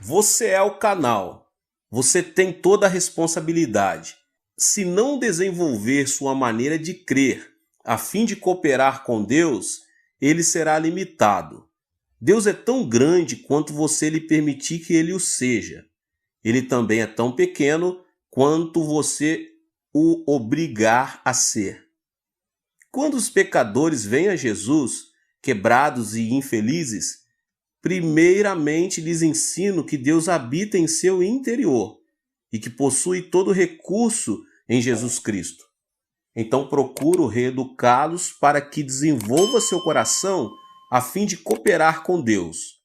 Você é o canal. Você tem toda a responsabilidade. Se não desenvolver sua maneira de crer a fim de cooperar com Deus, ele será limitado. Deus é tão grande quanto você lhe permitir que ele o seja. Ele também é tão pequeno quanto você o obrigar a ser. Quando os pecadores vêm a Jesus, quebrados e infelizes, primeiramente lhes ensino que Deus habita em seu interior e que possui todo recurso em Jesus Cristo. Então procuro reeducá-los para que desenvolva seu coração a fim de cooperar com Deus.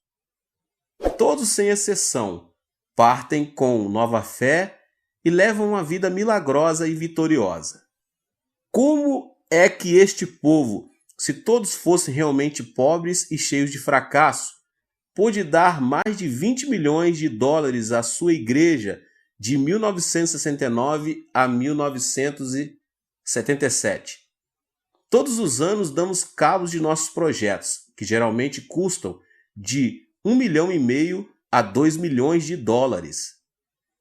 Todos, sem exceção, partem com nova fé e levam uma vida milagrosa e vitoriosa. Como é que este povo, se todos fossem realmente pobres e cheios de fracasso, pôde dar mais de 20 milhões de dólares à sua igreja de 1969 a 1977? Todos os anos damos cabos de nossos projetos, que geralmente custam de 1,5 milhão a 2 milhões de dólares.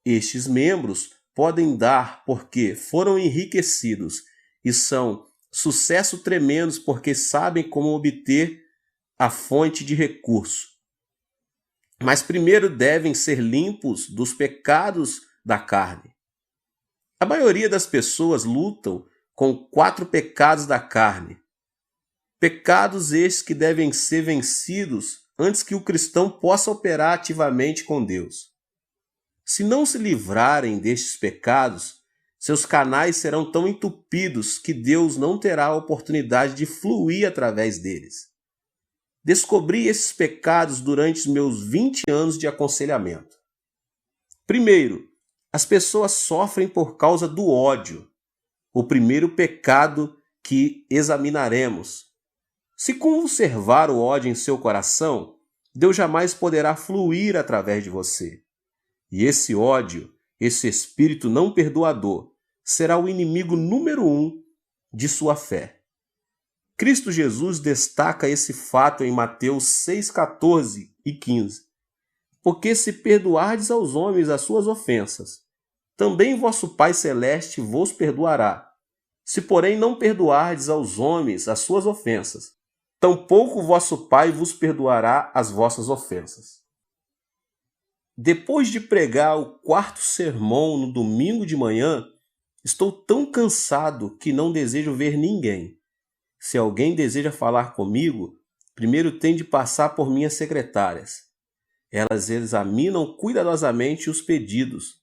Estes membros podem dar porque foram enriquecidos e são sucesso tremendos porque sabem como obter a fonte de recurso. Mas primeiro devem ser limpos dos pecados da carne. A maioria das pessoas lutam com 4 pecados da carne. Pecados estes que devem ser vencidos antes que o cristão possa operar ativamente com Deus. Se não se livrarem destes pecados, seus canais serão tão entupidos que Deus não terá a oportunidade de fluir através deles. Descobri esses pecados durante os meus 20 anos de aconselhamento. Primeiro, as pessoas sofrem por causa do ódio. O primeiro pecado que examinaremos. Se conservar o ódio em seu coração, Deus jamais poderá fluir através de você. E esse ódio, esse espírito não perdoador, será o inimigo número 1 de sua fé. Cristo Jesus destaca esse fato em Mateus 6,14 e 15. Porque se perdoardes aos homens as suas ofensas, também vosso Pai Celeste vos perdoará. Se, porém, não perdoardes aos homens as suas ofensas, tampouco vosso Pai vos perdoará as vossas ofensas. Depois de pregar o 4º sermão no domingo de manhã, estou tão cansado que não desejo ver ninguém. Se alguém deseja falar comigo, primeiro tem de passar por minhas secretárias. Elas examinam cuidadosamente os pedidos.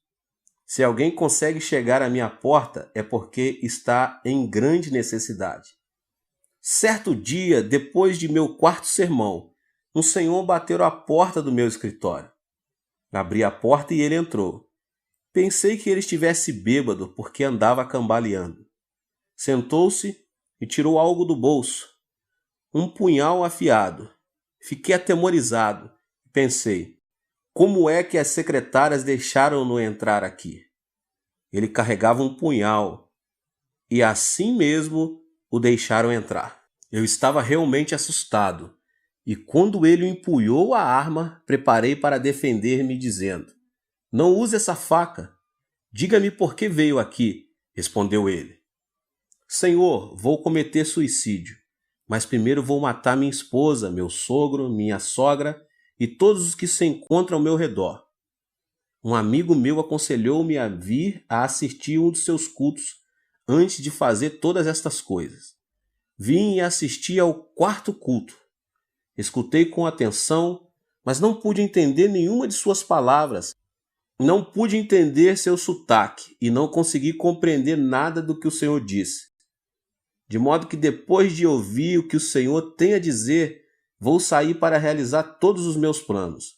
Se alguém consegue chegar à minha porta, é porque está em grande necessidade. Certo dia, depois de meu 4º sermão, um senhor bateu à porta do meu escritório. Abri a porta e ele entrou. Pensei que ele estivesse bêbado porque andava cambaleando. Sentou-se e tirou algo do bolso. Um punhal afiado. Fiquei atemorizado e pensei, como é que as secretárias deixaram-no entrar aqui? Ele carregava um punhal e assim mesmo o deixaram entrar. Eu estava realmente assustado e quando ele empunhou a arma, preparei para defender-me dizendo, não use essa faca. Diga-me por que veio aqui, respondeu ele. Senhor, vou cometer suicídio, mas primeiro vou matar minha esposa, meu sogro, minha sogra e todos os que se encontram ao meu redor. Um amigo meu aconselhou-me a vir a assistir um dos seus cultos antes de fazer todas estas coisas. Vim e assisti ao 4º culto. Escutei com atenção, mas não pude entender nenhuma de suas palavras. Não pude entender seu sotaque e não consegui compreender nada do que o Senhor disse. De modo que depois de ouvir o que o Senhor tem a dizer, vou sair para realizar todos os meus planos.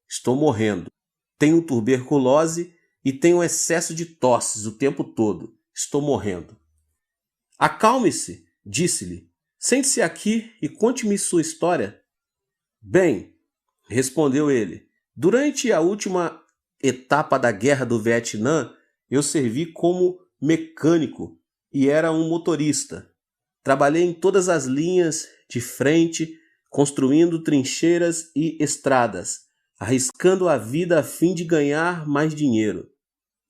Estou morrendo. Tenho tuberculose e tenho excesso de tosses o tempo todo. Estou morrendo. Acalme-se, disse-lhe. Sente-se aqui e conte-me sua história. Bem, respondeu ele, durante a última etapa da Guerra do Vietnã, eu servi como mecânico e era um motorista. Trabalhei em todas as linhas de frente, construindo trincheiras e estradas, arriscando a vida a fim de ganhar mais dinheiro.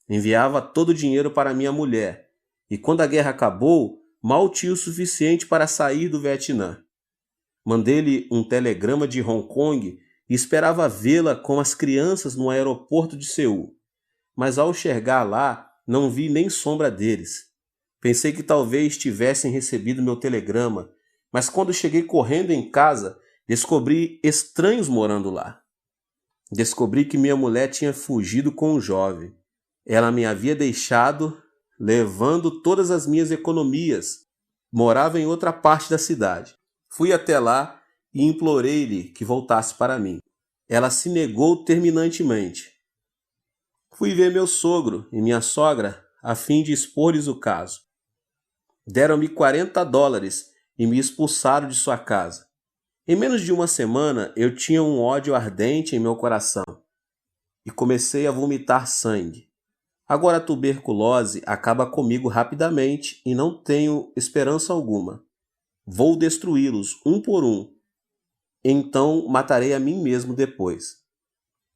Enviava todo o dinheiro para minha mulher, e quando a guerra acabou, mal tinha o suficiente para sair do Vietnã. Mandei-lhe um telegrama de Hong Kong e esperava vê-la com as crianças no aeroporto de Seul. Mas ao chegar lá, não vi nem sombra deles. Pensei que talvez tivessem recebido meu telegrama, mas quando cheguei correndo em casa, descobri estranhos morando lá. Descobri que minha mulher tinha fugido com um jovem. Ela me havia deixado, levando todas as minhas economias. Morava em outra parte da cidade. Fui até lá e implorei-lhe que voltasse para mim. Ela se negou terminantemente. Fui ver meu sogro e minha sogra a fim de expor-lhes o caso. Deram-me $40 e me expulsaram de sua casa. Em menos de uma semana eu tinha um ódio ardente em meu coração e comecei a vomitar sangue. Agora a tuberculose acaba comigo rapidamente e não tenho esperança alguma. Vou destruí-los um por um. Então matarei a mim mesmo depois.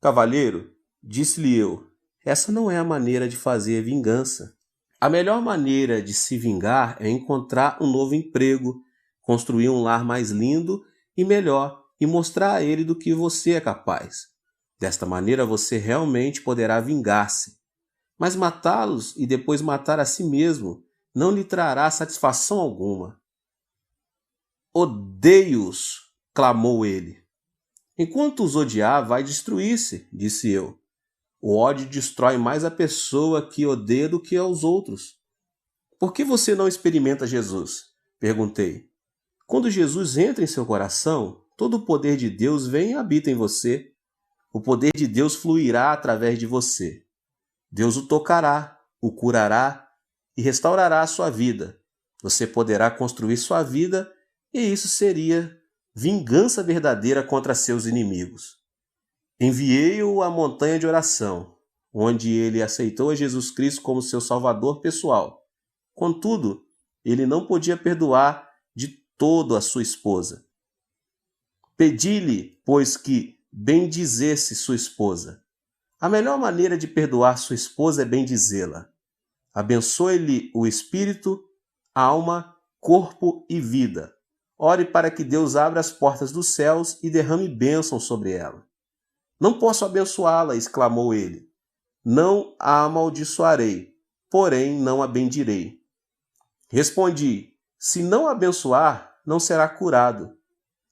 Cavalheiro, disse-lhe eu, essa não é a maneira de fazer vingança. A melhor maneira de se vingar é encontrar um novo emprego, construir um lar mais lindo e melhor e mostrar a ele do que você é capaz. Desta maneira você realmente poderá vingar-se. Mas matá-los e depois matar a si mesmo não lhe trará satisfação alguma. Odeio-os, clamou ele. Enquanto os odiar, vai destruir-se, disse eu. O ódio destrói mais a pessoa que odeia do que aos outros. Por que você não experimenta Jesus? Perguntei. Quando Jesus entra em seu coração, todo o poder de Deus vem e habita em você. O poder de Deus fluirá através de você. Deus o tocará, o curará e restaurará a sua vida. Você poderá construir sua vida e isso seria vingança verdadeira contra seus inimigos. Enviei-o à montanha de oração, onde ele aceitou a Jesus Cristo como seu salvador pessoal. Contudo, ele não podia perdoar de todo a sua esposa. Pedi-lhe, pois, que bendizesse sua esposa. A melhor maneira de perdoar sua esposa é bendizê-la. Abençoe-lhe o espírito, alma, corpo e vida. Ore para que Deus abra as portas dos céus e derrame bênção sobre ela. Não posso abençoá-la, exclamou ele. Não a amaldiçoarei, porém não a bendirei. Respondi, se não a abençoar, não será curado.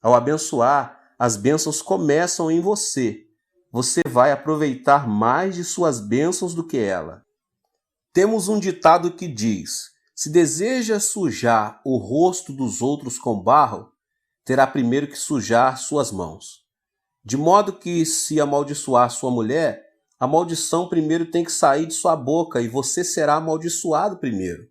Ao abençoar, as bênçãos começam em você. Você vai aproveitar mais de suas bênçãos do que ela. Temos um ditado que diz, se deseja sujar o rosto dos outros com barro, terá primeiro que sujar suas mãos. De modo que, se amaldiçoar sua mulher, a maldição primeiro tem que sair de sua boca e você será amaldiçoado primeiro.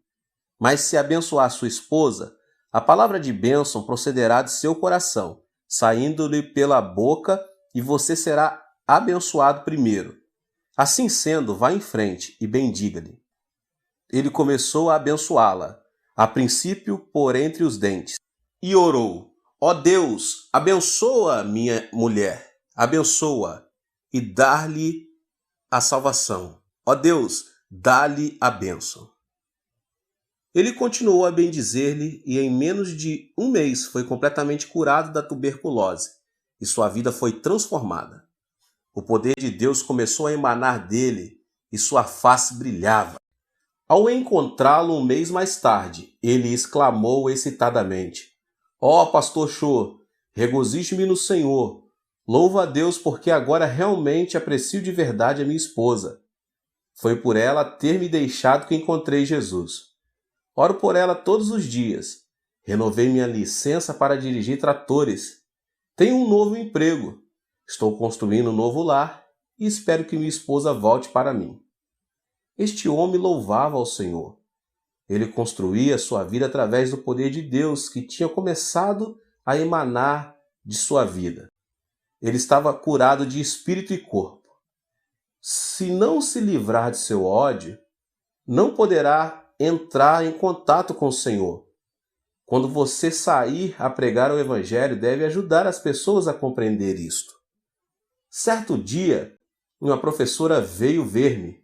Mas se abençoar sua esposa, a palavra de bênção procederá de seu coração, saindo-lhe pela boca e você será abençoado primeiro. Assim sendo, vá em frente e bendiga-lhe. Ele começou a abençoá-la, a princípio por entre os dentes, e orou. Ó Deus, abençoa minha mulher, abençoa e dá-lhe a salvação. Ó Deus, dá-lhe a bênção. Ele continuou a bendizer-lhe e em menos de um mês foi completamente curado da tuberculose e sua vida foi transformada. O poder de Deus começou a emanar dele e sua face brilhava. Ao encontrá-lo um mês mais tarde, ele exclamou excitadamente, ó Pastor Cho, regozije-me no Senhor. Louvo a Deus porque agora realmente aprecio de verdade a minha esposa. Foi por ela ter me deixado que encontrei Jesus. Oro por ela todos os dias. Renovei minha licença para dirigir tratores. Tenho um novo emprego. Estou construindo um novo lar e espero que minha esposa volte para mim. Este homem louvava ao Senhor. Ele construía sua vida através do poder de Deus que tinha começado a emanar de sua vida. Ele estava curado de espírito e corpo. Se não se livrar de seu ódio, não poderá entrar em contato com o Senhor. Quando você sair a pregar o Evangelho, deve ajudar as pessoas a compreender isto. Certo dia, uma professora veio ver-me.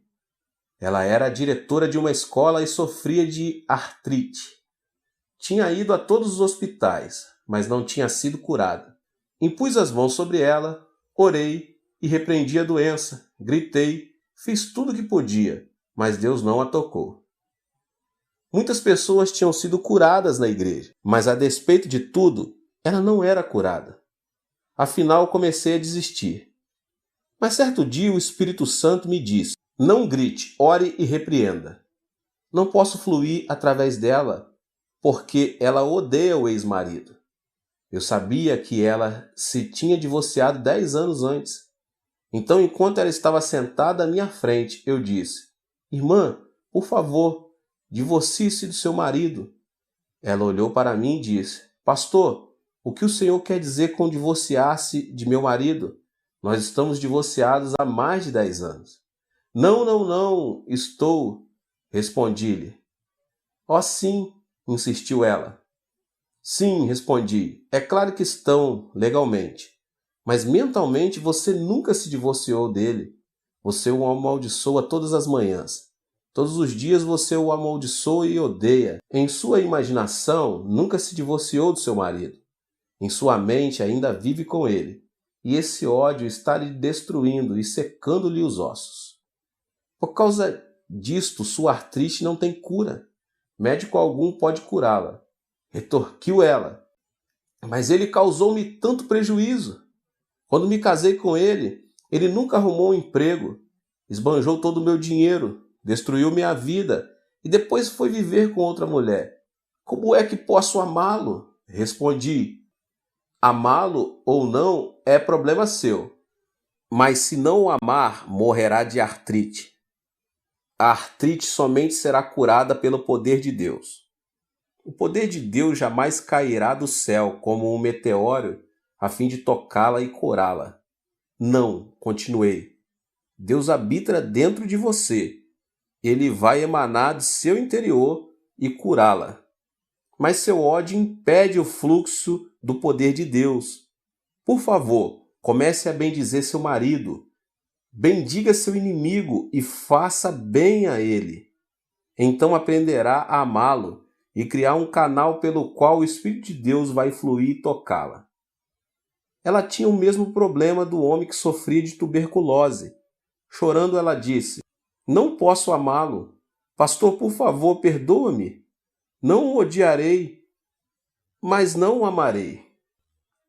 Ela era a diretora de uma escola e sofria de artrite. Tinha ido a todos os hospitais, mas não tinha sido curada. Impus as mãos sobre ela, orei e repreendi a doença. Gritei, fiz tudo o que podia, mas Deus não a tocou. Muitas pessoas tinham sido curadas na igreja, mas a despeito de tudo, ela não era curada. Afinal, comecei a desistir. Mas certo dia o Espírito Santo me disse: não grite, ore e repreenda. Não posso fluir através dela, porque ela odeia o ex-marido. Eu sabia que ela se tinha divorciado 10 anos antes. Então, enquanto ela estava sentada à minha frente, eu disse: irmã, por favor, divorcie-se do seu marido. Ela olhou para mim e disse: pastor, o que o senhor quer dizer com divorciar-se de meu marido? Nós estamos divorciados há mais de 10 anos. Não, não, não, estou, respondi-lhe. Oh, sim, insistiu ela. Sim, respondi, é claro que estão, legalmente. Mas mentalmente você nunca se divorciou dele. Você o amaldiçoa todas as manhãs. Todos os dias você o amaldiçoa e odeia. Em sua imaginação, nunca se divorciou do seu marido. Em sua mente ainda vive com ele. E esse ódio está lhe destruindo e secando-lhe os ossos. Por causa disto, sua artrite não tem cura. Médico algum pode curá-la. Retorquiu ela. Mas ele causou-me tanto prejuízo. Quando me casei com ele, ele nunca arrumou um emprego. Esbanjou todo o meu dinheiro, destruiu minha vida e depois foi viver com outra mulher. Como é que posso amá-lo? Respondi. Amá-lo ou não é problema seu. Mas se não o amar, morrerá de artrite. A artrite somente será curada pelo poder de Deus. O poder de Deus jamais cairá do céu como um meteoro a fim de tocá-la e curá-la. Não, continuei. Deus habita dentro de você. Ele vai emanar de seu interior e curá-la. Mas seu ódio impede o fluxo do poder de Deus. Por favor, comece a bendizer seu marido. Bendiga seu inimigo e faça bem a ele. Então aprenderá a amá-lo e criar um canal pelo qual o Espírito de Deus vai fluir e tocá-la. Ela tinha o mesmo problema do homem que sofria de tuberculose. Chorando, ela disse: não posso amá-lo. Pastor, por favor, perdoa-me. Não o odiarei, mas não o amarei.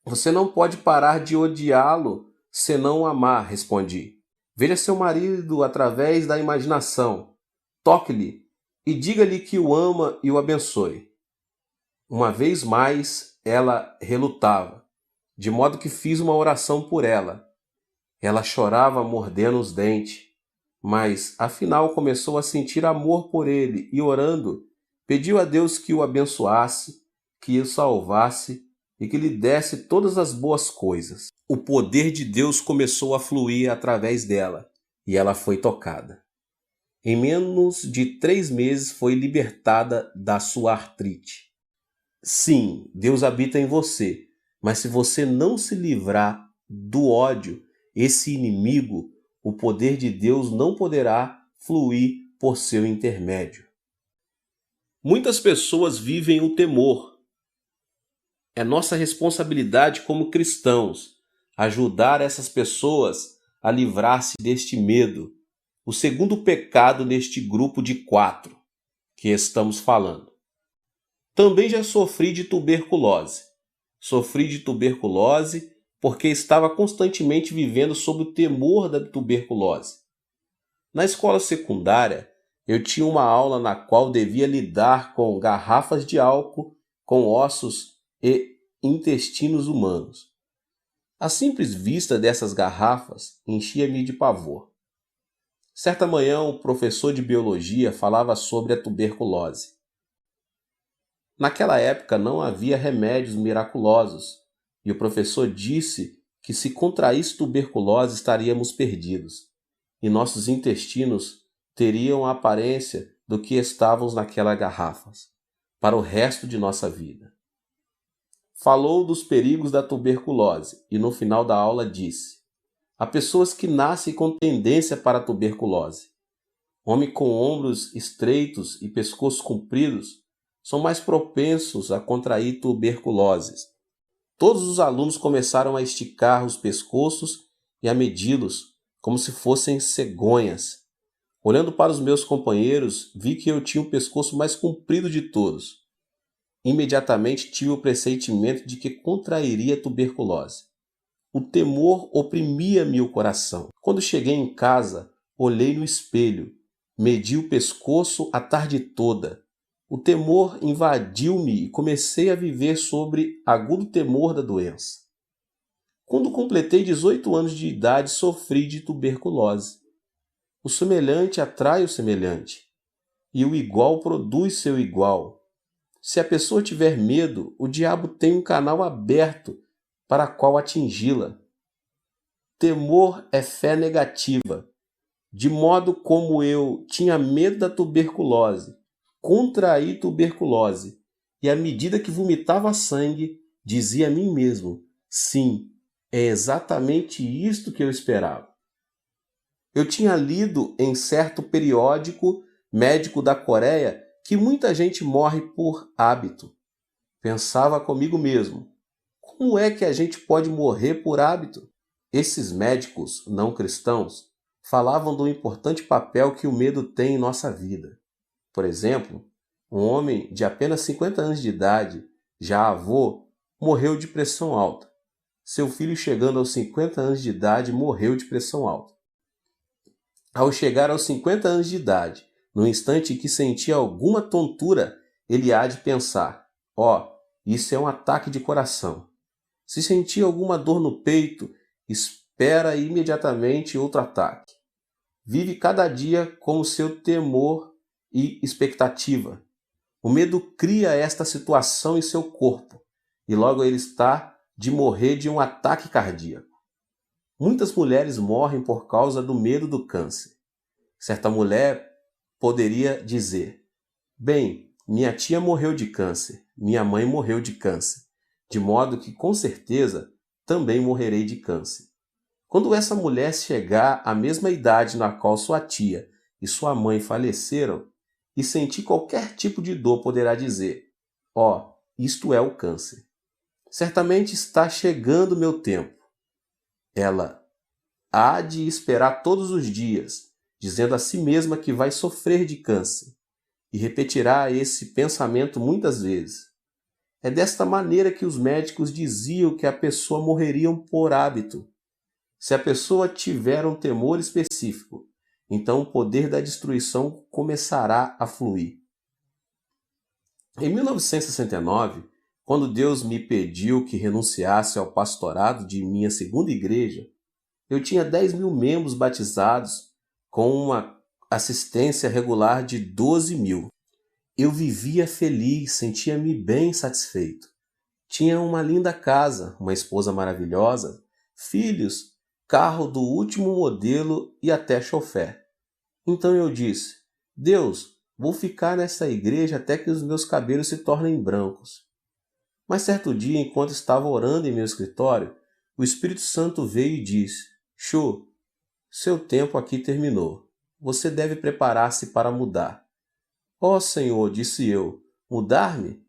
Você não pode parar de odiá-lo senão o amar, respondi. Veja seu marido através da imaginação. Toque-lhe e diga-lhe que o ama e o abençoe. Uma vez mais, ela relutava, de modo que fiz uma oração por ela. Ela chorava mordendo os dentes, mas afinal começou a sentir amor por ele e, orando, pediu a Deus que o abençoasse, que o salvasse e que lhe desse todas as boas coisas. O poder de Deus começou a fluir através dela e ela foi tocada. Em menos de 3 meses foi libertada da sua artrite. Sim, Deus habita em você, mas se você não se livrar do ódio, esse inimigo, o poder de Deus não poderá fluir por seu intermédio. Muitas pessoas vivem o temor. É nossa responsabilidade como cristãos ajudar essas pessoas a livrar-se deste medo, o segundo pecado neste grupo de 4 que estamos falando. Também já sofri de tuberculose. Sofri de tuberculose porque estava constantemente vivendo sob o temor da tuberculose. Na escola secundária, eu tinha uma aula na qual devia lidar com garrafas de álcool, com ossos e intestinos humanos. A simples vista dessas garrafas enchia-me de pavor. Certa manhã, o professor de biologia falava sobre a tuberculose. Naquela época não havia remédios miraculosos, e o professor disse que se contraísse tuberculose estaríamos perdidos, e nossos intestinos teriam a aparência do que estávamos naquelas garrafas, para o resto de nossa vida. Falou dos perigos da tuberculose e no final da aula disse: Há pessoas que nascem com tendência para a tuberculose. Homens com ombros estreitos e pescoços compridos são mais propensos a contrair tuberculose. Todos os alunos começaram a esticar os pescoços e a medi-los como se fossem cegonhas. Olhando para os meus companheiros, vi que eu tinha o pescoço mais comprido de todos. Imediatamente tive o pressentimento de que contrairia tuberculose. O temor oprimia-me o coração. Quando cheguei em casa, olhei no espelho, medi o pescoço a tarde toda. O temor invadiu-me e comecei a viver sobre agudo temor da doença. Quando completei 18 anos de idade, sofri de tuberculose. O semelhante atrai o semelhante, e o igual produz seu igual. Se a pessoa tiver medo, o diabo tem um canal aberto para qual atingi-la. Temor é fé negativa. De modo como eu tinha medo da tuberculose, contraí tuberculose, e à medida que vomitava sangue, dizia a mim mesmo: sim, é exatamente isto que eu esperava. Eu tinha lido em certo periódico médico da Coreia que muita gente morre por hábito. Pensava comigo mesmo: como é que a gente pode morrer por hábito? Esses médicos não cristãos falavam do importante papel que o medo tem em nossa vida. Por exemplo, um homem de apenas 50 anos de idade, já avô, morreu de pressão alta. Seu filho, chegando aos 50 anos de idade, morreu de pressão alta. Ao chegar aos 50 anos de idade, no instante em que sentia alguma tontura, ele há de pensar: isso é um ataque de coração. Se sentir alguma dor no peito, espera imediatamente outro ataque. Vive cada dia com o seu temor e expectativa. O medo cria esta situação em seu corpo e logo ele está de morrer de um ataque cardíaco. Muitas mulheres morrem por causa do medo do câncer. Certa mulher poderia dizer: bem, minha tia morreu de câncer, minha mãe morreu de câncer, de modo que com certeza também morrerei de câncer. Quando essa mulher chegar à mesma idade na qual sua tia e sua mãe faleceram e sentir qualquer tipo de dor, poderá dizer: isto é o câncer. Certamente está chegando meu tempo. Ela há de esperar todos os dias, dizendo a si mesma que vai sofrer de câncer, e repetirá esse pensamento muitas vezes. É desta maneira que os médicos diziam que a pessoa morreria por hábito. Se a pessoa tiver um temor específico, então o poder da destruição começará a fluir. Em 1969, quando Deus me pediu que renunciasse ao pastorado de minha segunda igreja, eu tinha 10.000 membros batizados com uma assistência regular de 12.000. Eu vivia feliz, sentia-me bem satisfeito. Tinha uma linda casa, uma esposa maravilhosa, filhos, carro do último modelo e até chofer. Então eu disse: Deus, vou ficar nessa igreja até que os meus cabelos se tornem brancos. Mas certo dia, enquanto estava orando em meu escritório, o Espírito Santo veio e disse: Cho, seu tempo aqui terminou. Você deve preparar-se para mudar. Senhor, disse eu, mudar-me?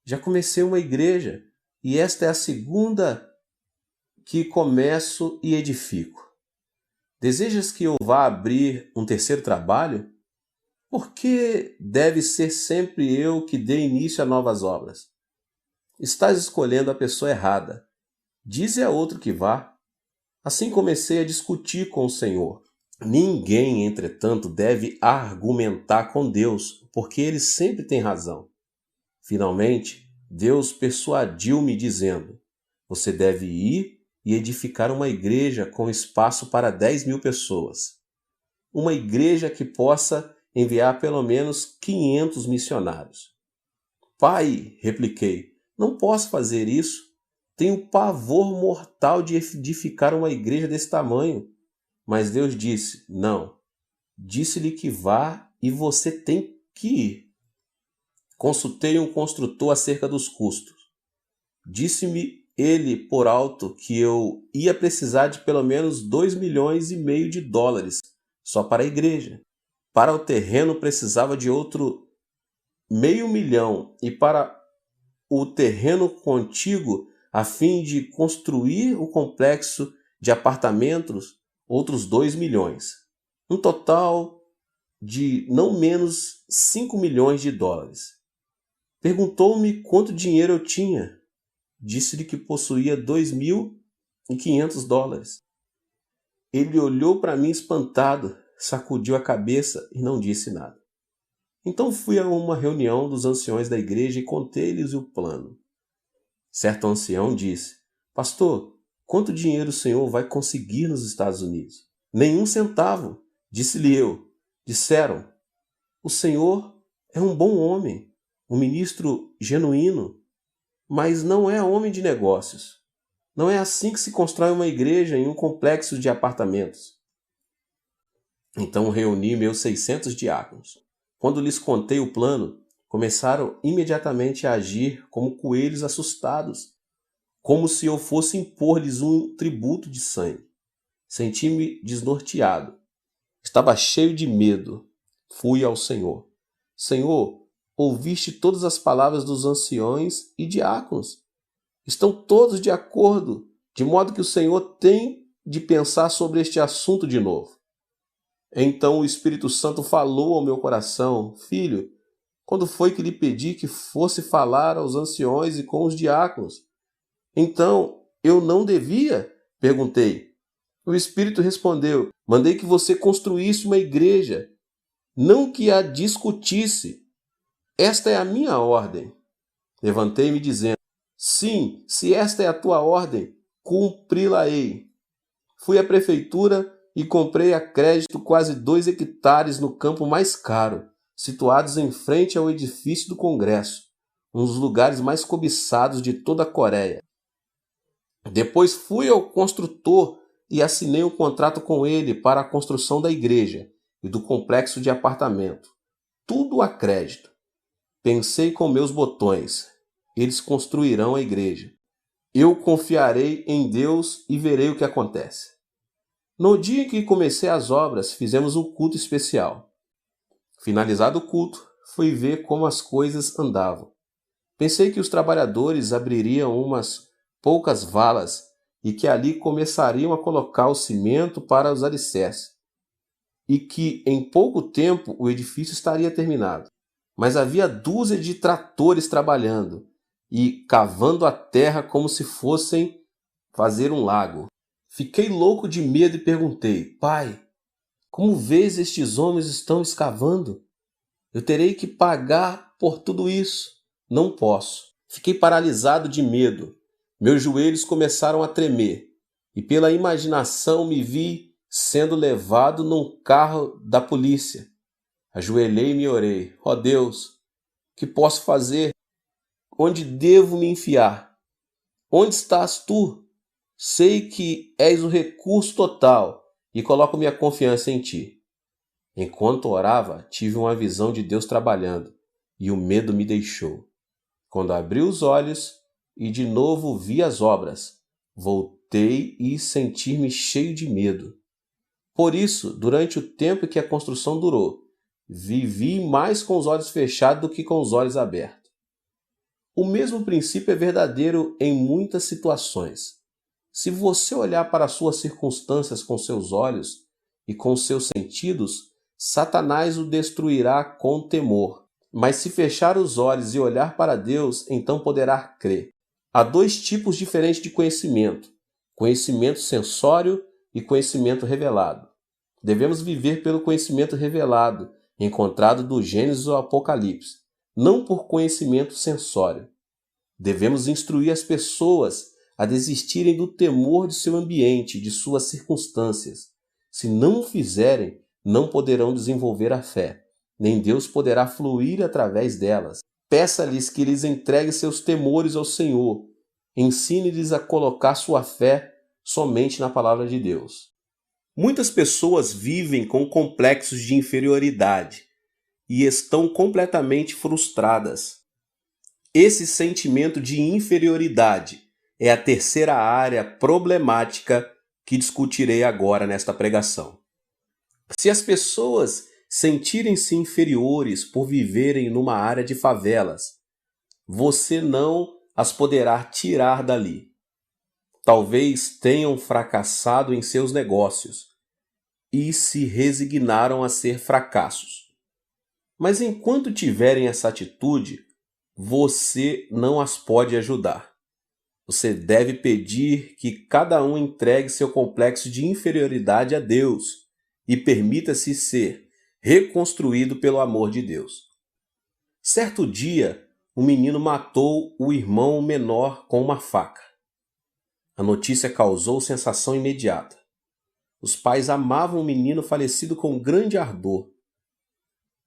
Já comecei uma igreja e esta é a segunda que começo e edifico. Desejas que eu vá abrir um terceiro trabalho? Por que deve ser sempre eu que dê início a novas obras? Estás escolhendo a pessoa errada. Dize a outro que vá. Assim comecei a discutir com o Senhor. Ninguém, entretanto, deve argumentar com Deus, porque ele sempre tem razão. Finalmente, Deus persuadiu-me dizendo: você deve ir e edificar uma igreja com espaço para 10.000 pessoas. Uma igreja que possa enviar pelo menos 500 missionários. Pai, repliquei, não posso fazer isso. Tenho pavor mortal de edificar uma igreja desse tamanho. Mas Deus disse: não. Disse-lhe que vá e você tem que ir. Consultei um construtor acerca dos custos. Disse-me ele por alto que eu ia precisar de pelo menos 2,5 milhões de dólares só para a igreja. Para o terreno precisava de outro 500 mil e para o terreno contíguo a fim de construir o complexo de apartamentos outros 2 milhões. Um total de não menos 5 milhões de dólares. Perguntou-me quanto dinheiro eu tinha. Disse-lhe que possuía 2.500 dólares. Ele olhou para mim espantado, sacudiu a cabeça e não disse nada. Então fui a uma reunião dos anciões da igreja e contei-lhes o plano. Certo ancião disse: Pastor, quanto dinheiro o senhor vai conseguir nos Estados Unidos? Nenhum centavo, disse-lhe eu. Disseram: O senhor é um bom homem, um ministro genuíno, mas não é homem de negócios. Não é assim que se constrói uma igreja em um complexo de apartamentos. Então reuni meus 600 diáconos. Quando lhes contei o plano, começaram imediatamente a agir como coelhos assustados, como se eu fosse impor-lhes um tributo de sangue. Senti-me desnorteado. Estava cheio de medo. Fui ao Senhor. Senhor, ouviste todas as palavras dos anciões e diáconos. Estão todos de acordo, de modo que o Senhor tem de pensar sobre este assunto de novo. Então o Espírito Santo falou ao meu coração: Filho, quando foi que lhe pedi que fosse falar aos anciões e com os diáconos? Então, eu não devia? Perguntei. O Espírito respondeu: Mandei que você construísse uma igreja, não que a discutisse. Esta é a minha ordem. Levantei-me dizendo: Sim, se esta é a tua ordem, cumpri-la-ei. Fui à prefeitura e comprei a crédito quase 2 hectares no campo mais caro, situados em frente ao edifício do Congresso, um dos lugares mais cobiçados de toda a Coreia. Depois fui ao construtor e assinei um contrato com ele para a construção da igreja e do complexo de apartamento. Tudo a crédito. Pensei com meus botões: eles construirão a igreja. Eu confiarei em Deus e verei o que acontece. No dia em que comecei as obras, fizemos um culto especial. Finalizado o culto, fui ver como as coisas andavam. Pensei que os trabalhadores abririam umas poucas valas e que ali começariam a colocar o cimento para os alicerces, e que em pouco tempo o edifício estaria terminado. Mas havia dúzia de tratores trabalhando e cavando a terra como se fossem fazer um lago. Fiquei louco de medo e perguntei: Pai, como vês estes homens estão escavando? Eu terei que pagar por tudo isso. Não posso. Fiquei paralisado de medo. Meus joelhos começaram a tremer e pela imaginação me vi sendo levado num carro da polícia. Ajoelhei-me e orei: Ó Deus, o que posso fazer? Onde devo me enfiar? Onde estás tu? Sei que és o recurso total e coloco minha confiança em ti. Enquanto orava, tive uma visão de Deus trabalhando e o medo me deixou. Quando abri os olhos e de novo vi as obras, voltei e senti-me cheio de medo. Por isso, durante o tempo que a construção durou, vivi mais com os olhos fechados do que com os olhos abertos. O mesmo princípio é verdadeiro em muitas situações. Se você olhar para as suas circunstâncias com seus olhos e com seus sentidos, Satanás o destruirá com temor. Mas se fechar os olhos e olhar para Deus, então poderá crer. Há 2 tipos diferentes de conhecimento: conhecimento sensório e conhecimento revelado. Devemos viver pelo conhecimento revelado, encontrado do Gênesis ao Apocalipse, não por conhecimento sensório. Devemos instruir as pessoas a desistirem do temor de seu ambiente, de suas circunstâncias. Se não o fizerem, não poderão desenvolver a fé, nem Deus poderá fluir através delas. Peça-lhes que lhes entregue seus temores ao Senhor. Ensine-lhes a colocar sua fé somente na palavra de Deus. Muitas pessoas vivem com complexos de inferioridade e estão completamente frustradas. Esse sentimento de inferioridade é a terceira área problemática que discutirei agora nesta pregação. Se as pessoas sentirem-se inferiores por viverem numa área de favelas, você não as poderá tirar dali. Talvez tenham fracassado em seus negócios e se resignaram a ser fracassos. Mas enquanto tiverem essa atitude, você não as pode ajudar. Você deve pedir que cada um entregue seu complexo de inferioridade a Deus e permita-se ser reconstruído pelo amor de Deus. Certo dia, um menino matou o irmão menor com uma faca. A notícia causou sensação imediata. Os pais amavam o menino falecido com grande ardor.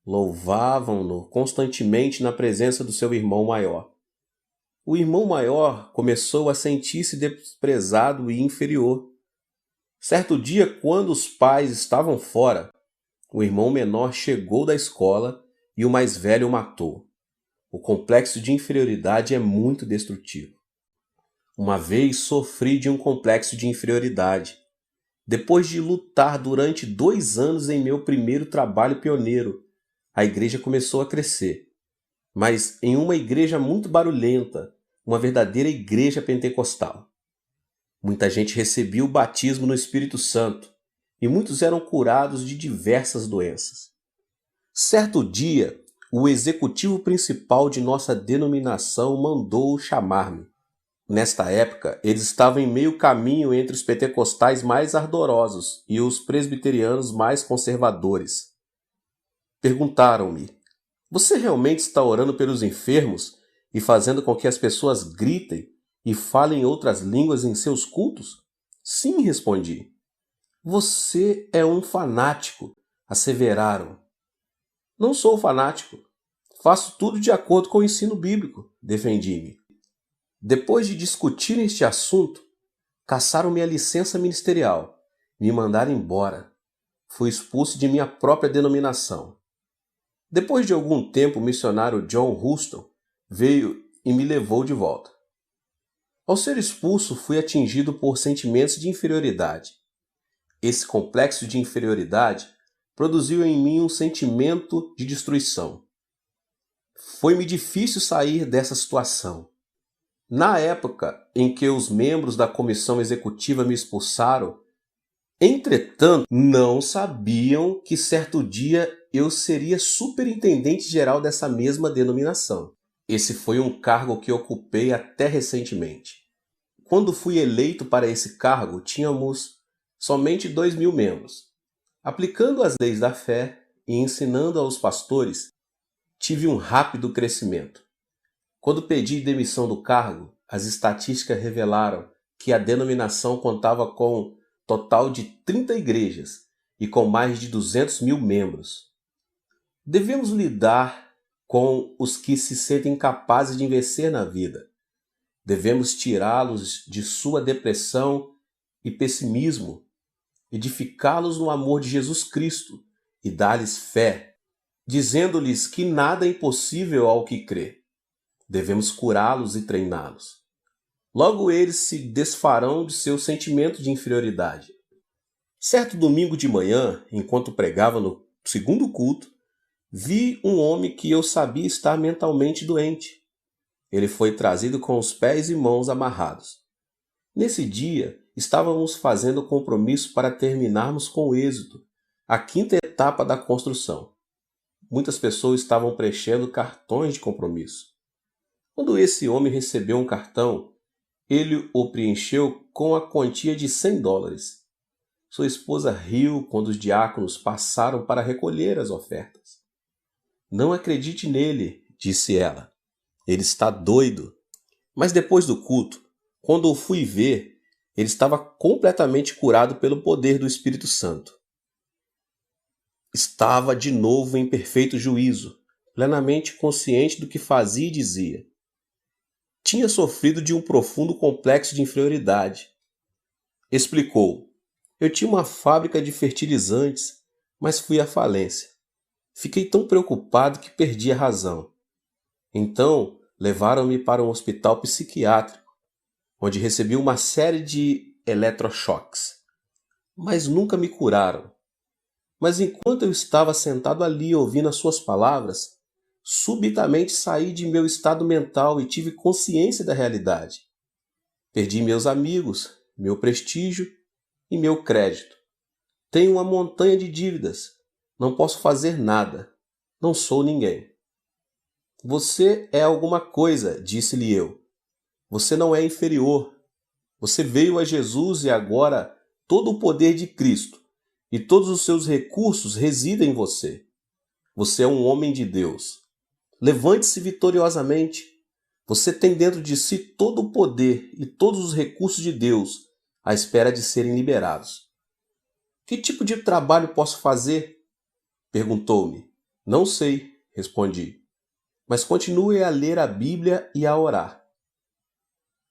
Louvavam-no constantemente na presença do seu irmão maior. O irmão maior começou a sentir-se desprezado e inferior. Certo dia, quando os pais estavam fora, o irmão menor chegou da escola e o mais velho o matou. O complexo de inferioridade é muito destrutivo. Uma vez sofri de um complexo de inferioridade. Depois de lutar durante 2 anos em meu primeiro trabalho pioneiro, a igreja começou a crescer. Mas em uma igreja muito barulhenta, uma verdadeira igreja pentecostal. Muita gente recebia o batismo no Espírito Santo e muitos eram curados de diversas doenças. Certo dia, o executivo principal de nossa denominação mandou chamar-me. Nesta época, eles estavam em meio caminho entre os pentecostais mais ardorosos e os presbiterianos mais conservadores. Perguntaram-me: "Você realmente está orando pelos enfermos e fazendo com que as pessoas gritem e falem outras línguas em seus cultos?" "Sim", respondi. "Você é um fanático", asseveraram. "Não sou fanático. Faço tudo de acordo com o ensino bíblico", defendi-me. Depois de discutir este assunto, caçaram-me a licença ministerial, me mandaram embora. Fui expulso de minha própria denominação. Depois de algum tempo, o missionário John Huston veio e me levou de volta. Ao ser expulso, fui atingido por sentimentos de inferioridade. Esse complexo de inferioridade produziu em mim um sentimento de destruição. Foi-me difícil sair dessa situação. Na época em que os membros da comissão executiva me expulsaram, entretanto, não sabiam que certo dia eu seria superintendente-geral dessa mesma denominação. Esse foi um cargo que ocupei até recentemente. Quando fui eleito para esse cargo, tínhamos somente 2.000 membros. Aplicando as leis da fé e ensinando aos pastores, tive um rápido crescimento. Quando pedi demissão do cargo, as estatísticas revelaram que a denominação contava com um total de 30 igrejas e com mais de 200.000 membros. Devemos lidar com os que se sentem capazes de vencer na vida. Devemos tirá-los de sua depressão e pessimismo, edificá-los no amor de Jesus Cristo e dar-lhes fé, dizendo-lhes que nada é impossível ao que crê. Devemos curá-los e treiná-los. Logo eles se desfarão de seu sentimento de inferioridade. Certo domingo de manhã, enquanto pregava no segundo culto, vi um homem que eu sabia estar mentalmente doente. Ele foi trazido com os pés e mãos amarrados. Nesse dia, estávamos fazendo compromisso para terminarmos com êxito a 5ª etapa da construção. Muitas pessoas estavam preenchendo cartões de compromisso. Quando esse homem recebeu um cartão, ele o preencheu com a quantia de $100. Sua esposa riu quando os diáconos passaram para recolher as ofertas. "Não acredite nele", disse ela. "Ele está doido." Mas depois do culto, quando o fui ver, ele estava completamente curado pelo poder do Espírito Santo. Estava de novo em perfeito juízo, plenamente consciente do que fazia e dizia. Tinha sofrido de um profundo complexo de inferioridade. Explicou: "Eu tinha uma fábrica de fertilizantes, mas fui à falência. Fiquei tão preocupado que perdi a razão. Então, levaram-me para um hospital psiquiátrico, onde recebi uma série de eletrochoques, mas nunca me curaram. Mas enquanto eu estava sentado ali ouvindo as suas palavras, subitamente saí de meu estado mental e tive consciência da realidade. Perdi meus amigos, meu prestígio e meu crédito. Tenho uma montanha de dívidas. Não posso fazer nada. Não sou ninguém. Você é alguma coisa, disse-lhe eu. Você não é inferior. Você veio a Jesus e agora todo o poder de Cristo e todos os seus recursos residem em você. Você é um homem de Deus. Levante-se vitoriosamente. Você tem dentro de si todo o poder e todos os recursos de Deus à espera de serem liberados. Que tipo de trabalho posso fazer? Perguntou-me. Não sei, respondi. Mas continue a ler a Bíblia e a orar.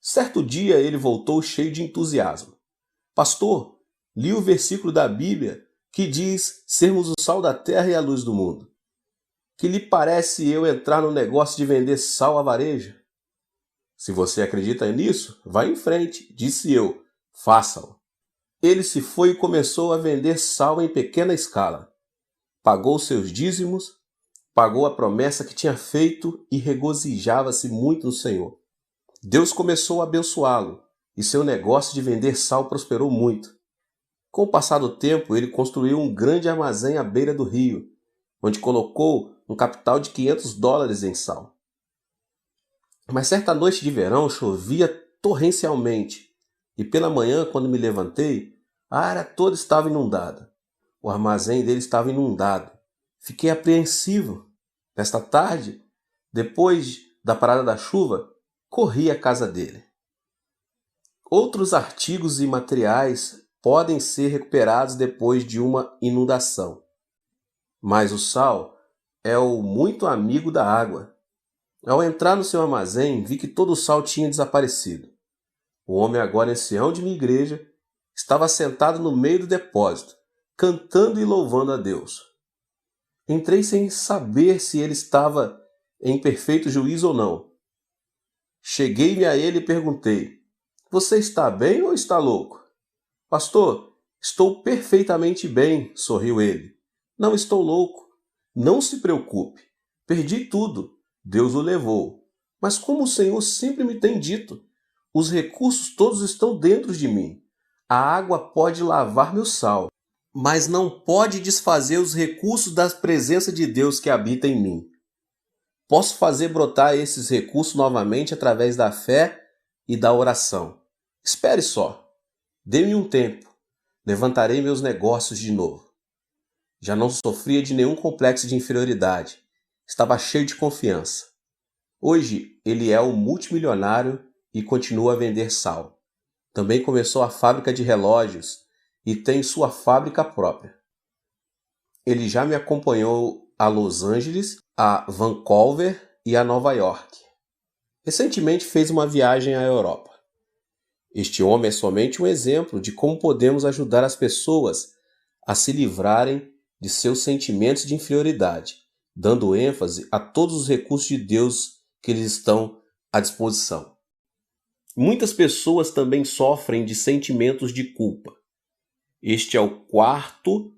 Certo dia ele voltou cheio de entusiasmo. Pastor, li o versículo da Bíblia que diz sermos o sal da terra e a luz do mundo. Que lhe parece eu entrar no negócio de vender sal a varejo? Se você acredita nisso, vá em frente, disse eu. Faça-o. Ele se foi e começou a vender sal em pequena escala. Pagou seus dízimos, pagou a promessa que tinha feito e regozijava-se muito no Senhor. Deus começou a abençoá-lo e seu negócio de vender sal prosperou muito. Com o passar do tempo, ele construiu um grande armazém à beira do rio, onde colocou um capital de $500 em sal. Mas certa noite de verão chovia torrencialmente e pela manhã, quando me levantei, a área toda estava inundada. O armazém dele estava inundado. Fiquei apreensivo. Nesta tarde, depois da parada da chuva, corri à casa dele. Outros artigos e materiais podem ser recuperados depois de uma inundação, mas o sal é o muito amigo da água. Ao entrar no seu armazém, vi que todo o sal tinha desaparecido. O homem, agora ancião de minha igreja, estava sentado no meio do depósito, cantando e louvando a Deus. Entrei sem saber se ele estava em perfeito juízo ou não. Cheguei-me a ele e perguntei: Você está bem ou está louco? Pastor, estou perfeitamente bem, sorriu ele. Não estou louco. Não se preocupe. Perdi tudo. Deus o levou. Mas como o Senhor sempre me tem dito, os recursos todos estão dentro de mim. A água pode lavar meu sal, mas não pode desfazer os recursos da presença de Deus que habita em mim. Posso fazer brotar esses recursos novamente através da fé e da oração. Espere só. Dê-me um tempo. Levantarei meus negócios de novo. Já não sofria de nenhum complexo de inferioridade. Estava cheio de confiança. Hoje ele é um multimilionário e continua a vender sal. Também começou a fábrica de relógios e tem sua fábrica própria. Ele já me acompanhou a Los Angeles, a Vancouver e a Nova York. Recentemente fez uma viagem à Europa. Este homem é somente um exemplo de como podemos ajudar as pessoas a se livrarem de seus sentimentos de inferioridade, dando ênfase a todos os recursos de Deus que lhes estão à disposição. Muitas pessoas também sofrem de sentimentos de culpa. Este é o quarto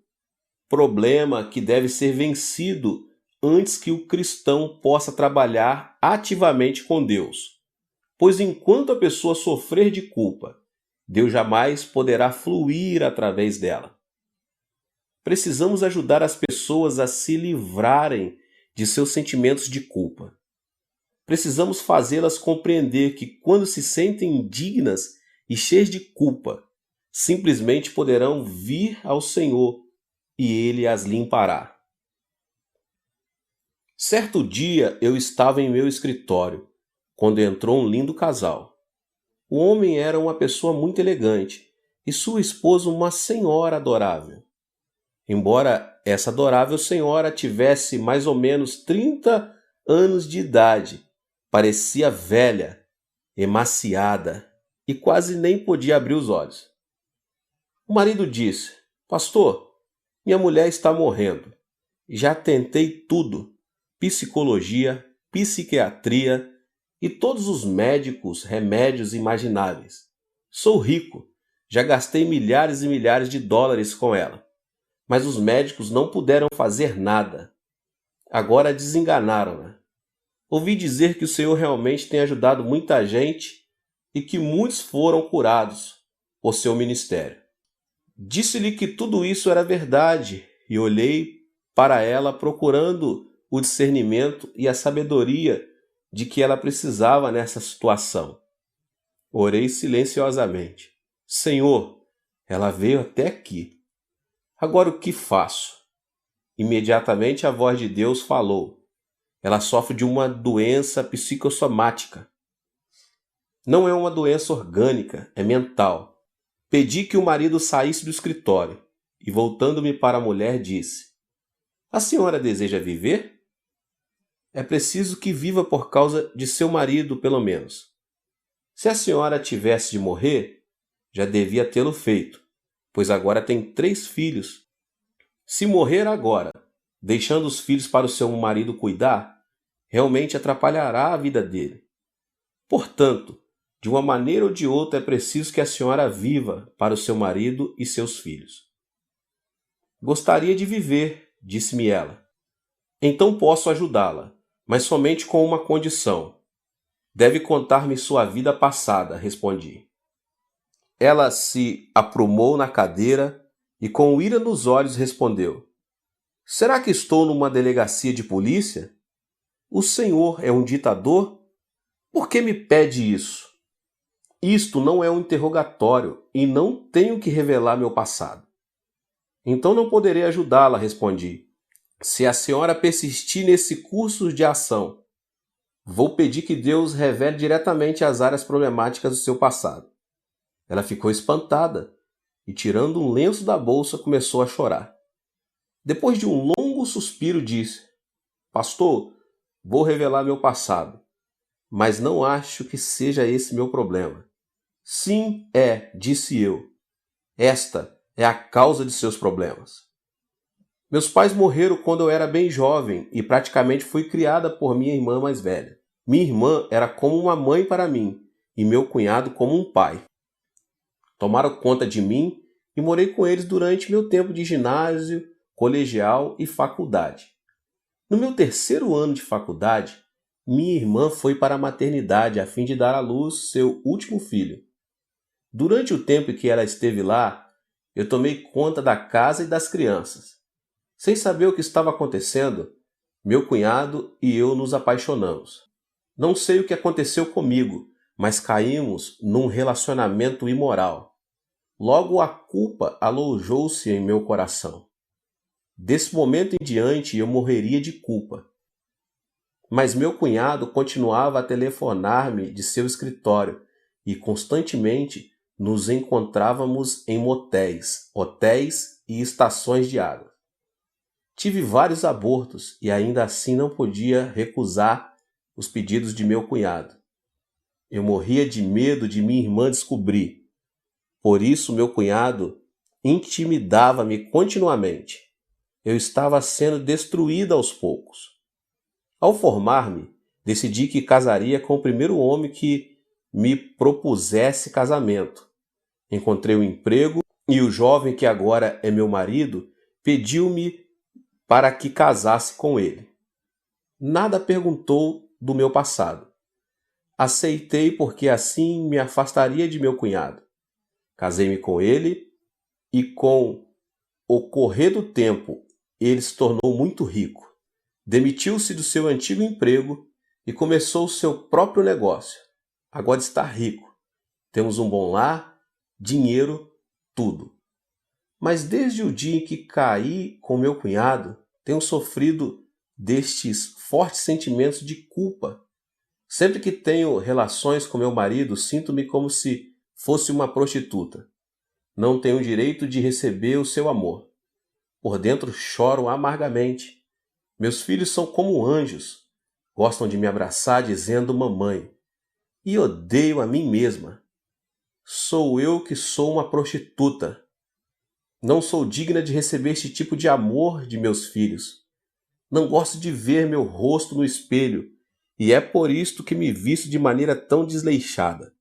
problema que deve ser vencido antes que o cristão possa trabalhar ativamente com Deus. Pois enquanto a pessoa sofrer de culpa, Deus jamais poderá fluir através dela. Precisamos ajudar as pessoas a se livrarem de seus sentimentos de culpa. Precisamos fazê-las compreender que quando se sentem indignas e cheias de culpa, simplesmente poderão vir ao Senhor e Ele as limpará. Certo dia eu estava em meu escritório, quando entrou um lindo casal. O homem era uma pessoa muito elegante e sua esposa uma senhora adorável. Embora essa adorável senhora tivesse mais ou menos 30 anos de idade, parecia velha, emaciada e quase nem podia abrir os olhos. O marido disse: Pastor, minha mulher está morrendo. Já tentei tudo: psicologia, psiquiatria e todos os médicos, remédios imagináveis. Sou rico, já gastei milhares e milhares de dólares com ela, mas os médicos não puderam fazer nada. Agora desenganaram-na. Ouvi dizer que o Senhor realmente tem ajudado muita gente e que muitos foram curados por seu ministério. Disse-lhe que tudo isso era verdade e olhei para ela procurando o discernimento e a sabedoria de que ela precisava nessa situação. Orei silenciosamente. Senhor, ela veio até aqui. Agora o que faço? Imediatamente a voz de Deus falou. Ela sofre de uma doença psicossomática. Não é uma doença orgânica, é mental. Pedi que o marido saísse do escritório e, voltando-me para a mulher, disse: A senhora deseja viver? É preciso que viva por causa de seu marido, pelo menos. Se a senhora tivesse de morrer, já devia tê-lo feito, pois agora tem 3 filhos. Se morrer agora, deixando os filhos para o seu marido cuidar, realmente atrapalhará a vida dele. Portanto, de uma maneira ou de outra é preciso que a senhora viva para o seu marido e seus filhos. Gostaria de viver, disse-me ela. Então posso ajudá-la, mas somente com uma condição. Deve contar-me sua vida passada, respondi. Ela se aprumou na cadeira e com ira nos olhos respondeu: Será que estou numa delegacia de polícia? O senhor é um ditador? Por que me pede isso? Isto não é um interrogatório e não tenho que revelar meu passado. Então não poderei ajudá-la, respondi. Se a senhora persistir nesse curso de ação, vou pedir que Deus revele diretamente as áreas problemáticas do seu passado. Ela ficou espantada e, tirando um lenço da bolsa, começou a chorar. Depois de um longo suspiro, disse: Pastor, vou revelar meu passado, mas não acho que seja esse meu problema. Sim, disse eu. Esta é a causa de seus problemas. Meus pais morreram quando eu era bem jovem e praticamente fui criada por minha irmã mais velha. Minha irmã era como uma mãe para mim e meu cunhado como um pai. Tomaram conta de mim e morei com eles durante meu tempo de ginásio, colegial e faculdade. No meu 3º ano de faculdade, minha irmã foi para a maternidade a fim de dar à luz seu último filho. Durante o tempo em que ela esteve lá, eu tomei conta da casa e das crianças. Sem saber o que estava acontecendo, meu cunhado e eu nos apaixonamos. Não sei o que aconteceu comigo, mas caímos num relacionamento imoral. Logo a culpa alojou-se em meu coração. Desse momento em diante eu morreria de culpa. Mas meu cunhado continuava a telefonar-me de seu escritório e constantemente nos encontrávamos em motéis, hotéis e estações de água. Tive vários abortos e ainda assim não podia recusar os pedidos de meu cunhado. Eu morria de medo de minha irmã descobrir. Por isso meu cunhado intimidava-me continuamente. Eu estava sendo destruída aos poucos. Ao formar-me, decidi que casaria com o primeiro homem que me propusesse casamento. Encontrei um emprego e o jovem que agora é meu marido pediu-me para que casasse com ele. Nada perguntou do meu passado. Aceitei porque assim me afastaria de meu cunhado. Casei-me com ele e com o correr do tempo ele se tornou muito rico. Demitiu-se do seu antigo emprego e começou o seu próprio negócio. Agora está rico. Temos um bom lar, dinheiro, tudo. Mas desde o dia em que caí com meu cunhado, tenho sofrido destes fortes sentimentos de culpa. Sempre que tenho relações com meu marido, sinto-me como se fosse uma prostituta. Não tenho o direito de receber o seu amor. Por dentro choro amargamente. Meus filhos são como anjos. Gostam de me abraçar dizendo mamãe. E odeio a mim mesma. Sou eu que sou uma prostituta. Não sou digna de receber este tipo de amor de meus filhos. Não gosto de ver meu rosto no espelho e é por isto que me visto de maneira tão desleixada.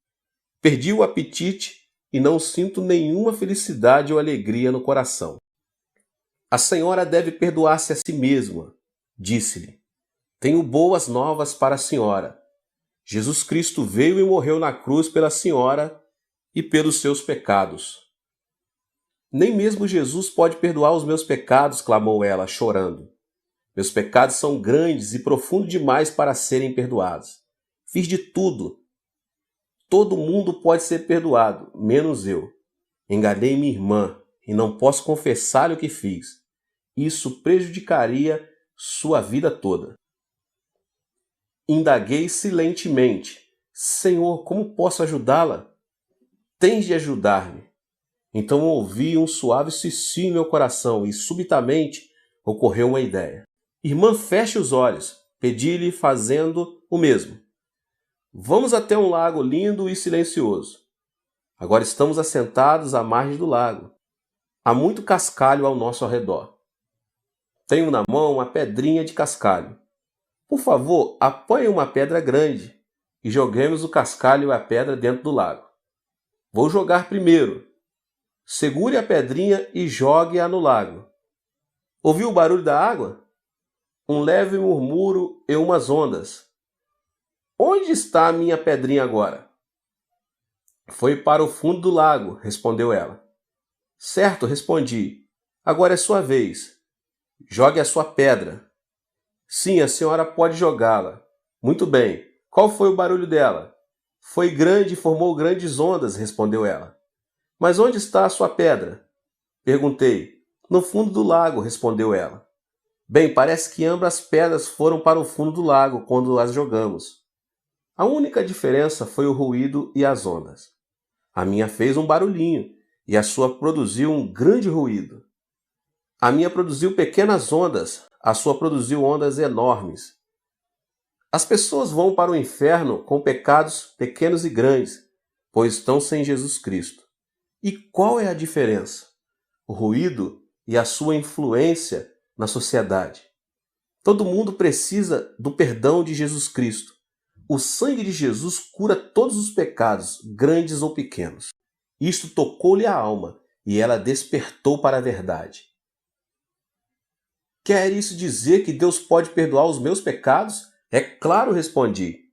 Perdi o apetite e não sinto nenhuma felicidade ou alegria no coração. A senhora deve perdoar-se a si mesma, disse-lhe. Tenho boas novas para a senhora. Jesus Cristo veio e morreu na cruz pela senhora e pelos seus pecados. Nem mesmo Jesus pode perdoar os meus pecados, clamou ela, chorando. Meus pecados são grandes e profundos demais para serem perdoados. Fiz de tudo. Todo mundo pode ser perdoado, menos eu. Enganei minha irmã e não posso confessar-lhe o que fiz. Isso prejudicaria sua vida toda. Indaguei silentemente. Senhor, como posso ajudá-la? Tens de ajudar-me. Então ouvi um suave sussurro em meu coração e subitamente ocorreu uma ideia. Irmã, feche os olhos. Pedi-lhe fazendo o mesmo. Vamos até um lago lindo e silencioso. Agora estamos assentados à margem do lago. Há muito cascalho ao nosso redor. Tenho na mão uma pedrinha de cascalho. Por favor, apanhe uma pedra grande e joguemos o cascalho e a pedra dentro do lago. Vou jogar primeiro. Segure a pedrinha e jogue-a no lago. Ouviu o barulho da água? Um leve murmúrio e umas ondas. Onde está a minha pedrinha agora? Foi para o fundo do lago, respondeu ela. Certo, respondi. Agora é sua vez. Jogue a sua pedra. Sim, a senhora pode jogá-la. Muito bem. Qual foi o barulho dela? Foi grande e formou grandes ondas, respondeu ela. Mas onde está a sua pedra? Perguntei. No fundo do lago, respondeu ela. Bem, parece que ambas as pedras foram para o fundo do lago quando as jogamos. A única diferença foi o ruído e as ondas. A minha fez um barulhinho e a sua produziu um grande ruído. A minha produziu pequenas ondas, a sua produziu ondas enormes. As pessoas vão para o inferno com pecados pequenos e grandes, pois estão sem Jesus Cristo. E qual é a diferença? O ruído e a sua influência na sociedade. Todo mundo precisa do perdão de Jesus Cristo. O sangue de Jesus cura todos os pecados, grandes ou pequenos. Isto tocou-lhe a alma e ela despertou para a verdade. Quer isso dizer que Deus pode perdoar os meus pecados? É claro, respondi.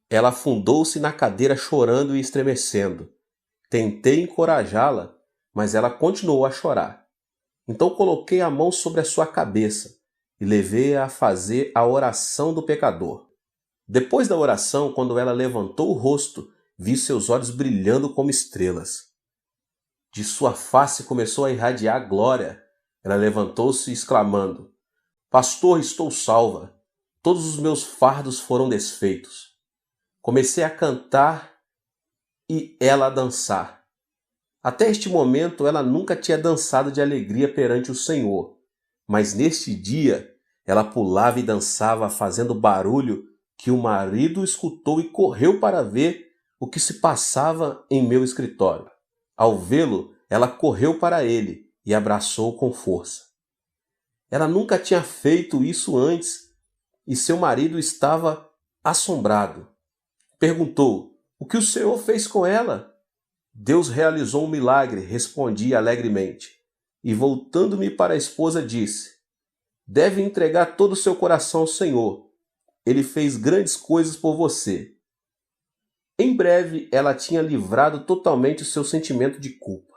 Ela afundou-se na cadeira chorando e estremecendo. Tentei encorajá-la, mas ela continuou a chorar. Então coloquei a mão sobre a sua cabeça e levei-a a fazer a oração do pecador. Depois da oração, quando ela levantou o rosto, vi seus olhos brilhando como estrelas. De sua face começou a irradiar glória. Ela levantou-se exclamando, Pastor, estou salva. Todos os meus fardos foram desfeitos. Comecei a cantar e ela a dançar. Até este momento ela nunca tinha dançado de alegria perante o Senhor, mas neste dia ela pulava e dançava fazendo barulho que o marido escutou e correu para ver o que se passava em meu escritório. Ao vê-lo, ela correu para ele e abraçou com força. Ela nunca tinha feito isso antes e seu marido estava assombrado. Perguntou, o que o Senhor fez com ela? Deus realizou um milagre, respondi alegremente. E voltando-me para a esposa, disse, deve entregar todo o seu coração ao Senhor. Ele fez grandes coisas por você. Em breve, ela tinha livrado totalmente o seu sentimento de culpa.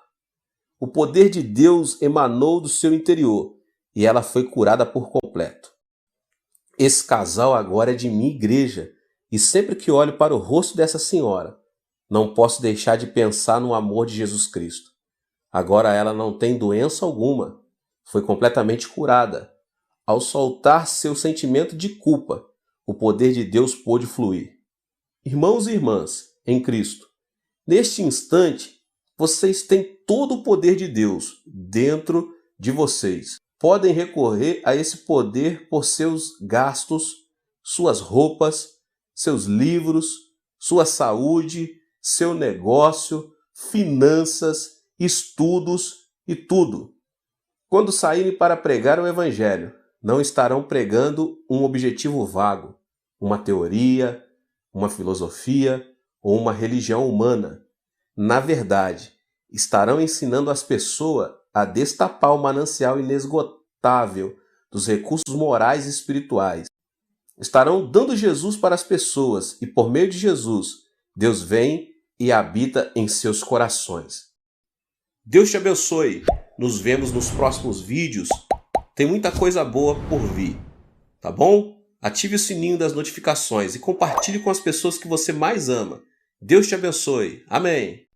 O poder de Deus emanou do seu interior e ela foi curada por completo. Esse casal agora é de minha igreja e sempre que olho para o rosto dessa senhora, não posso deixar de pensar no amor de Jesus Cristo. Agora ela não tem doença alguma, foi completamente curada. Ao soltar seu sentimento de culpa, o poder de Deus pôde fluir. Irmãos e irmãs, em Cristo, neste instante, vocês têm todo o poder de Deus dentro de vocês. Podem recorrer a esse poder por seus gastos, suas roupas, seus livros, sua saúde, seu negócio, finanças, estudos e tudo. Quando saírem para pregar o Evangelho, não estarão pregando um objetivo vago, uma teoria, uma filosofia ou uma religião humana. Na verdade, estarão ensinando as pessoas a destapar o manancial inesgotável dos recursos morais e espirituais. Estarão dando Jesus para as pessoas e, por meio de Jesus, Deus vem e habita em seus corações. Deus te abençoe. Nos vemos nos próximos vídeos. Tem muita coisa boa por vir, tá bom? Ative o sininho das notificações e compartilhe com as pessoas que você mais ama. Deus te abençoe. Amém.